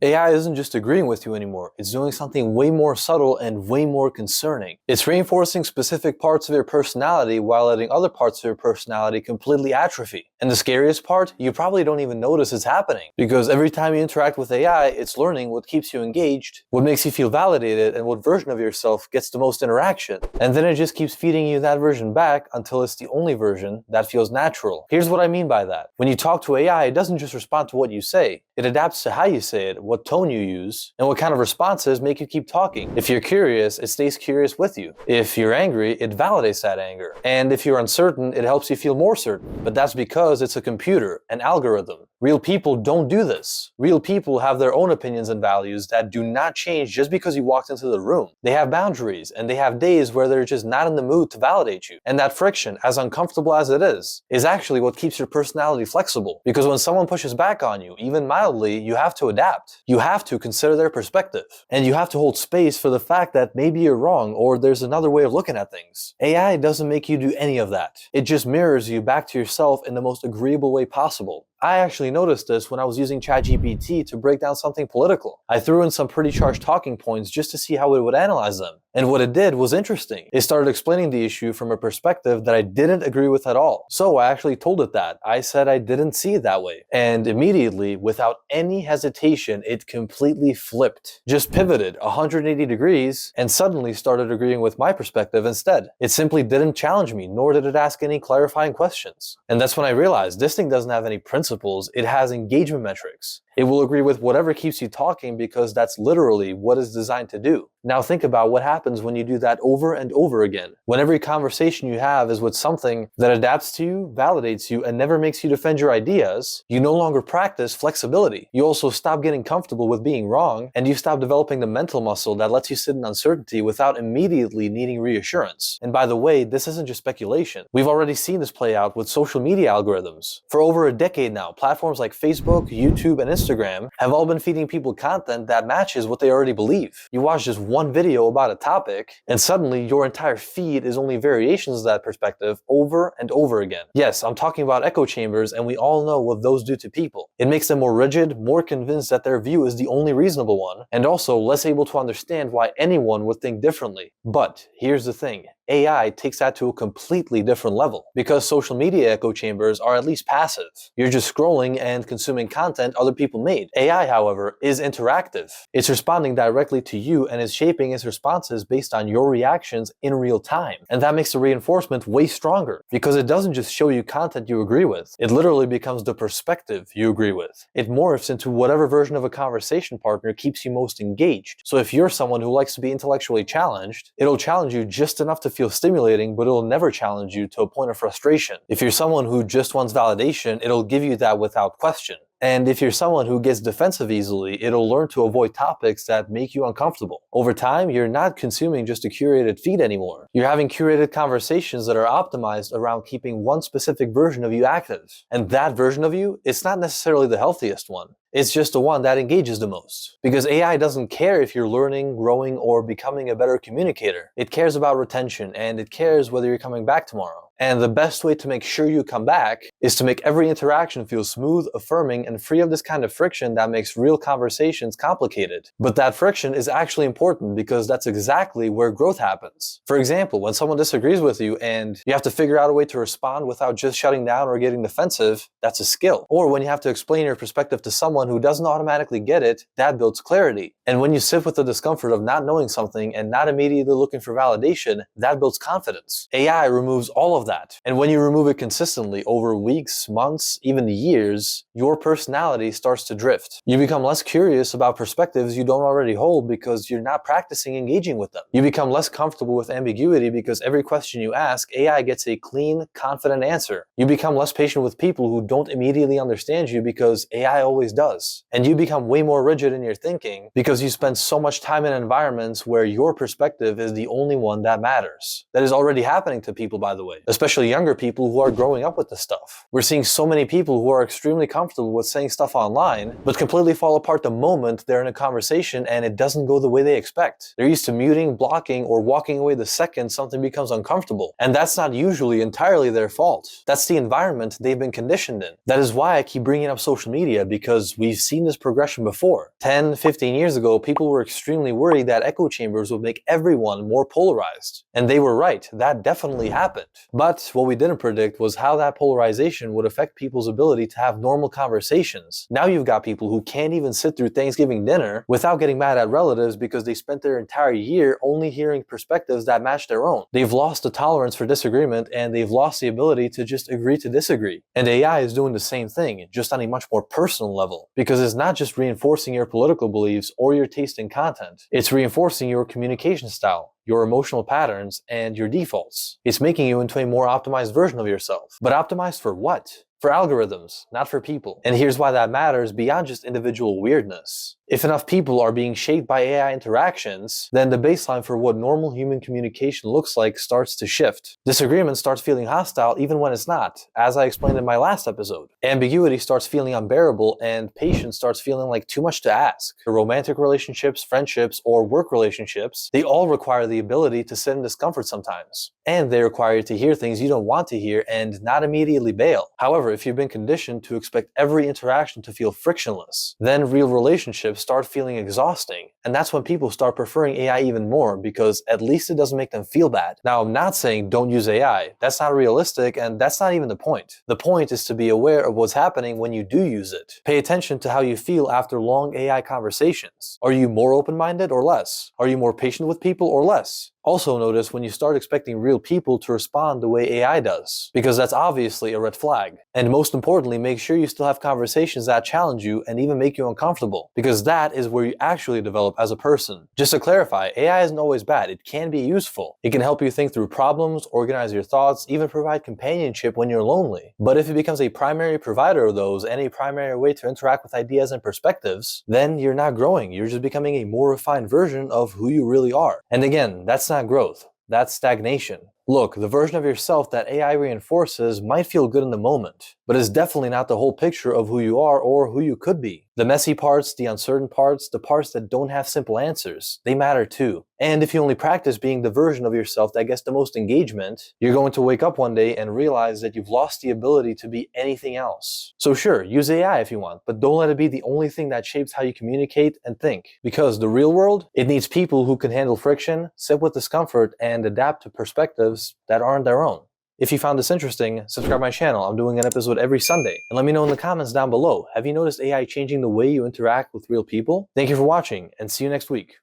AI isn't just agreeing with you anymore, it's doing something way more subtle and way more concerning. It's reinforcing specific parts of your personality while letting other parts of your personality completely atrophy. And the scariest part, you probably don't even notice it's happening. Because every time you interact with AI, it's learning what keeps you engaged, what makes you feel validated, and what version of yourself gets the most interaction. And then it just keeps feeding you that version back until it's the only version that feels natural. Here's what I mean by that. When you talk to AI, it doesn't just respond to what you say. It adapts to how you say it, what tone you use, and what kind of responses make you keep talking. If you're curious, it stays curious with you. If you're angry, it validates that anger. And if you're uncertain, it helps you feel more certain. But that's because it's a computer, an algorithm. Real people don't do this. Real people have their own opinions and values that do not change just because you walked into the room. They have boundaries, and they have days where they're just not in the mood to validate you. And that friction, as uncomfortable as it is actually what keeps your personality flexible. Because when someone pushes back on you, even mildly, you have to adapt. You have to consider their perspective. And you have to hold space for the fact that maybe you're wrong or there's another way of looking at things. AI doesn't make you do any of that. It just mirrors you back to yourself in the most agreeable way possible. I actually noticed this when I was using ChatGPT to break down something political. I threw in some pretty charged talking points just to see how it would analyze them. And what it did was interesting. It started explaining the issue from a perspective that I didn't agree with at all. So I actually told it that. I said I didn't see it that way. And immediately, without any hesitation, it completely flipped. Just pivoted 180 degrees and suddenly started agreeing with my perspective instead. It simply didn't challenge me, nor did it ask any clarifying questions. And that's when I realized this thing doesn't have any principles, it has engagement metrics. It will agree with whatever keeps you talking because that's literally what it's designed to do. Now think about what happens when you do that over and over again. When every conversation you have is with something that adapts to you, validates you, and never makes you defend your ideas, you no longer practice flexibility. You also stop getting comfortable with being wrong, and you stop developing the mental muscle that lets you sit in uncertainty without immediately needing reassurance. And by the way, this isn't just speculation. We've already seen this play out with social media algorithms. For over a decade now, platforms like Facebook, YouTube, and Instagram have all been feeding people content that matches what they already believe. You watch just one video about a topic, and suddenly your entire feed is only variations of that perspective over and over again. Yes, I'm talking about echo chambers, and we all know what those do to people. It makes them more rigid, more convinced that their view is the only reasonable one, and also less able to understand why anyone would think differently. But here's the thing. AI takes that to a completely different level. Because social media echo chambers are at least passive. You're just scrolling and consuming content other people made. AI, however, is interactive. It's responding directly to you and is shaping its responses based on your reactions in real time. And that makes the reinforcement way stronger. Because it doesn't just show you content you agree with. It literally becomes the perspective you agree with. It morphs into whatever version of a conversation partner keeps you most engaged. So if you're someone who likes to be intellectually challenged, it'll challenge you just enough to feel stimulating, but it'll never challenge you to a point of frustration. If you're someone who just wants validation, it'll give you that without question. And if you're someone who gets defensive easily, it'll learn to avoid topics that make you uncomfortable. Over time, you're not consuming just a curated feed anymore. You're having curated conversations that are optimized around keeping one specific version of you active. And that version of you, it's not necessarily the healthiest one. It's just the one that engages the most. Because AI doesn't care if you're learning, growing, or becoming a better communicator. It cares about retention, and it cares whether you're coming back tomorrow. And the best way to make sure you come back is to make every interaction feel smooth, affirming, and free of this kind of friction that makes real conversations complicated. But that friction is actually important because that's exactly where growth happens. For example, when someone disagrees with you and you have to figure out a way to respond without just shutting down or getting defensive, that's a skill. Or when you have to explain your perspective to someone who doesn't automatically get it, that builds clarity. And when you sit with the discomfort of not knowing something and not immediately looking for validation, that builds confidence. AI removes all of that. And when you remove it consistently over weeks, months, even years, your personality starts to drift. You become less curious about perspectives you don't already hold because you're not practicing engaging with them. You become less comfortable with ambiguity because every question you ask, AI gets a clean, confident answer. You become less patient with people who don't immediately understand you because AI always does. And you become way more rigid in your thinking because you spend so much time in environments where your perspective is the only one that matters. That is already happening to people, by the way. especially younger people who are growing up with this stuff. We're seeing so many people who are extremely comfortable with saying stuff online, but completely fall apart the moment they're in a conversation and it doesn't go the way they expect. They're used to muting, blocking, or walking away the second something becomes uncomfortable. And that's not usually entirely their fault. That's the environment they've been conditioned in. That is why I keep bringing up social media, because we've seen this progression before. 10, 15 years ago, people were extremely worried that echo chambers would make everyone more polarized. And they were right, that definitely happened. But what we didn't predict was how that polarization would affect people's ability to have normal conversations. Now you've got people who can't even sit through Thanksgiving dinner without getting mad at relatives because they spent their entire year only hearing perspectives that match their own. They've lost the tolerance for disagreement, and they've lost the ability to just agree to disagree. And AI is doing the same thing, just on a much more personal level, because it's not just reinforcing your political beliefs or your taste in content. It's reinforcing your communication style, your emotional patterns, and your defaults. It's making you into a more optimized version of yourself. But optimized for what? For algorithms, not for people. And here's why that matters beyond just individual weirdness. If enough people are being shaped by AI interactions, then the baseline for what normal human communication looks like starts to shift. Disagreement starts feeling hostile even when it's not, as I explained in my last episode. Ambiguity starts feeling unbearable, and patience starts feeling like too much to ask. Romantic relationships, friendships, or work relationships, they all require the ability to sit in discomfort sometimes. And they require you to hear things you don't want to hear and not immediately bail. However, if you've been conditioned to expect every interaction to feel frictionless, then real relationships start feeling exhausting. And that's when people start preferring AI even more, because at least it doesn't make them feel bad. Now, I'm not saying don't use AI. That's not realistic, and that's not even the point. The point is to be aware of what's happening when you do use it. Pay attention to how you feel after long AI conversations. Are you more open-minded or less? Are you more patient with people or less? Also notice when you start expecting real people to respond the way AI does, because that's obviously a red flag. And most importantly, make sure you still have conversations that challenge you and even make you uncomfortable, because that is where you actually develop as a person. Just to clarify, AI isn't always bad. It can be useful. It can help you think through problems, organize your thoughts, even provide companionship when you're lonely. But if it becomes a primary provider of those and a primary way to interact with ideas and perspectives, then you're not growing. You're just becoming a more refined version of who you really are. And again, that's not growth. That's stagnation. Look, the version of yourself that AI reinforces might feel good in the moment, but it's definitely not the whole picture of who you are or who you could be. The messy parts, the uncertain parts, the parts that don't have simple answers, they matter too. And if you only practice being the version of yourself that gets the most engagement, you're going to wake up one day and realize that you've lost the ability to be anything else. So sure, use AI if you want, but don't let it be the only thing that shapes how you communicate and think. Because the real world, it needs people who can handle friction, sit with discomfort, and adapt to perspectives that aren't their own. If you found this interesting, subscribe to my channel. I'm doing an episode every Sunday. And let me know in the comments down below, have you noticed AI changing the way you interact with real people? Thank you for watching, and see you next week.